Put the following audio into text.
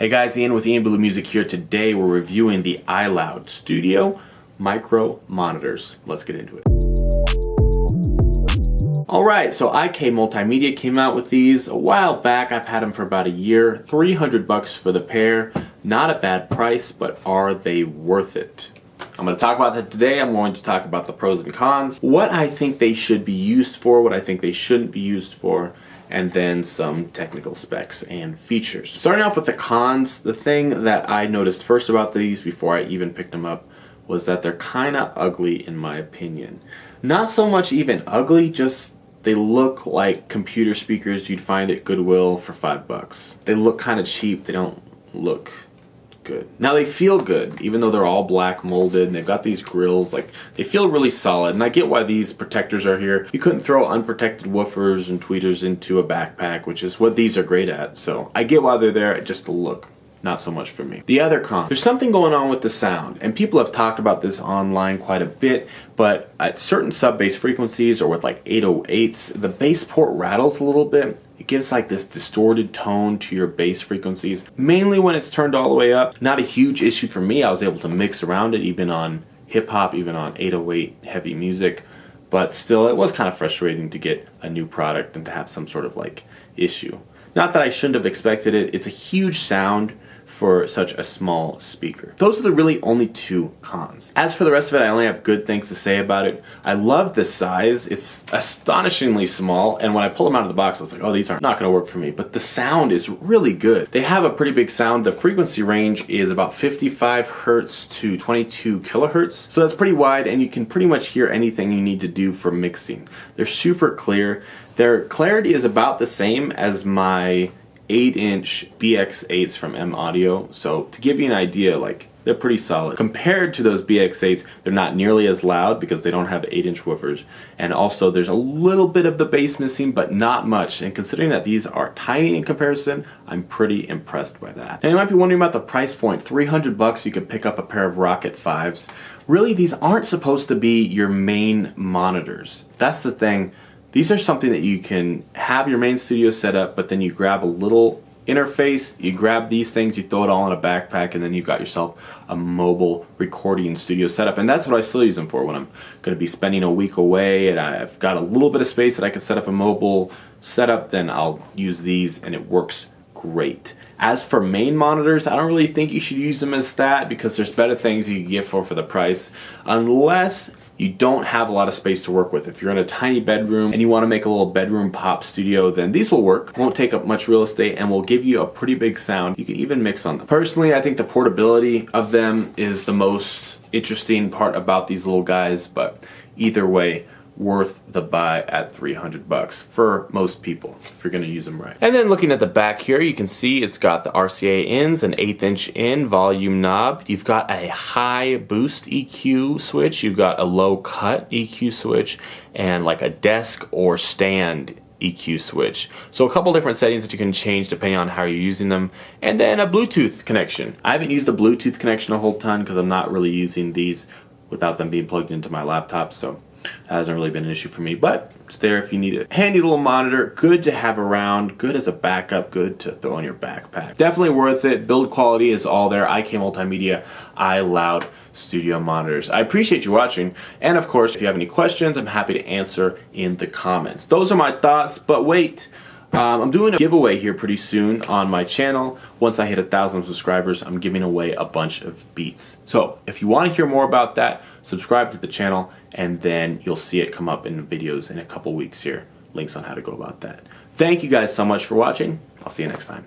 Hey guys, Ian with Ian Blue Music here. Today we're reviewing the iLoud Studio Micro Monitors. Let's get into it. Alright, so IK Multimedia came out with these a while back. I've had them for about a year. $300 for the pair. Not a bad price, but are they worth it? I'm going to talk about that today. I'm going to talk about the pros and cons, what I think they should be used for, what I think they shouldn't be used for, and then some technical specs and features. Starting off with the cons, the thing that I noticed first about these before I even picked them up was that they're kind of ugly in my opinion. Not so much even ugly, just they look like computer speakers you'd find at Goodwill for $5. They look kind of cheap, they don't look good. Now they feel good, even though they're all black molded and they've got these grills, like they feel really solid, and I get why these protectors are here. You couldn't throw unprotected woofers and tweeters into a backpack, which is what these are great at, so I get why they're there, just the look. Not so much for me. The other con, there's something going on with the sound, and people have talked about this online quite a bit, but at certain sub-bass frequencies or with like 808s, the bass port rattles a little bit. It gives like this distorted tone to your bass frequencies, mainly when it's turned all the way up. Not a huge issue for me. I was able to mix around it even on hip-hop, even on 808 heavy music, but still it was kind of frustrating to get a new product and to have some sort of like issue. Not that I shouldn't have expected it. It's a huge sound for such a small speaker. Those are the really only two cons. As for the rest of it, I only have good things to say about it. I love the size. It's astonishingly small, and when I pull them out of the box, I was like, oh, these are not gonna work for me. But the sound is really good. They have a pretty big sound. The frequency range is about 55 hertz to 22 kilohertz. So that's pretty wide, and you can pretty much hear anything you need to do for mixing. They're super clear. Their clarity is about the same as my 8-inch BX8s from M Audio, so to give you an idea, like they're pretty solid. Compared to those BX8s, they're not nearly as loud because they don't have 8-inch woofers, and also there's a little bit of the bass missing, but not much, and considering that these are tiny in comparison, I'm pretty impressed by that. And you might be wondering about the price point. $300, you could pick up a pair of Rocket 5s. Really, these aren't supposed to be your main monitors. That's the thing. These are something that you can have your main studio set up, but then you grab a little interface, you grab these things, you throw it all in a backpack, and then you've got yourself a mobile recording studio setup. And that's what I still use them for when I'm going to be spending a week away and I've got a little bit of space that I can set up a mobile setup, then I'll use these and it works great. As for main monitors, I don't really think you should use them as that because there's better things you can get for the price, unless you don't have a lot of space to work with. If you're in a tiny bedroom and you want to make a little bedroom pop studio, then these will work. Won't take up much real estate and will give you a pretty big sound. You can even mix on them. Personally, I think the portability of them is the most interesting part about these little guys, but either way, worth the buy at $300 for most people if you're going to use them right. And then looking at the back here, you can see it's got the RCA ins, an 1/8 in volume knob. You've got a high boost EQ switch. You've got a low cut EQ switch and like a desk or stand EQ switch. So a couple different settings that you can change depending on how you're using them. And then a Bluetooth connection. I haven't used the Bluetooth connection a whole ton because I'm not really using these without them being plugged into my laptop, so that hasn't really been an issue for me, but it's there if you need it. Handy little monitor, good to have around, good as a backup, good to throw in your backpack. Definitely worth it. Build quality is all there. IK Multimedia, iLoud Studio monitors. I appreciate you watching, and of course, if you have any questions, I'm happy to answer in the comments. Those are my thoughts, but wait. I'm doing a giveaway here pretty soon on my channel. Once I hit 1,000 subscribers, I'm giving away a bunch of beats. So if you want to hear more about that, subscribe to the channel, and then you'll see it come up in videos in a couple weeks here. Links on how to go about that. Thank you guys so much for watching. I'll see you next time.